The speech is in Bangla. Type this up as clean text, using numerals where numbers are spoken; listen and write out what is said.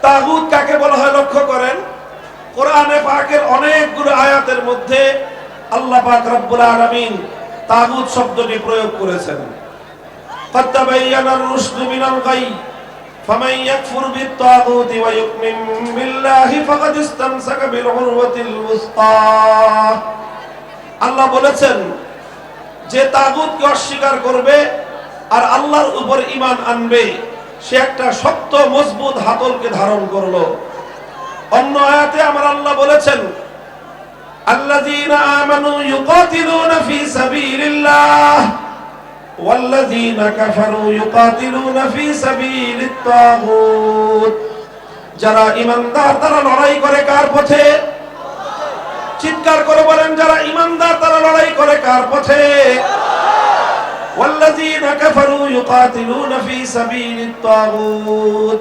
তাগুত কাকে বলা হয় লক্ষ্য করেন, কোরআনে পাকের অনেকগুলো আয়াতের মধ্যে আল্লাহ পাক রব্বুল আলামিন তাগুত শব্দটি প্রয়োগ করেছেন। قد تبين الرشد من الغي فمن يكفر بالطاغوت ويؤمن بالله فقد استمسك بالعروة الوثقى। আল্লাহ বলেছেন যে তাগুতকে অস্বীকার করবে আর আল্লাহর উপর ঈমান আনবে সে একটা শক্ত মজবুত হাতলকে ধারণ করলো। অন্য আয়াতে আমার আল্লাহ বলেছেন আল্লাযীনা আমানু ইউকাতিলুনা ফি সাবিলিল্লাহ ওয়াল্লাযীনা কাফারু ইউকাতিলুনা ফি সাবিলিত তাগুত। যারা ঈমানদার তারা লড়াই করে কার পথে? চিৎকার করে বলেন, যারা ঈমানদার তারা লড়াই করে কার পথে? ওয়াল্লাযীনা কাফারু ইউকাতিলুনা ফি সাবিলিত তাগুত।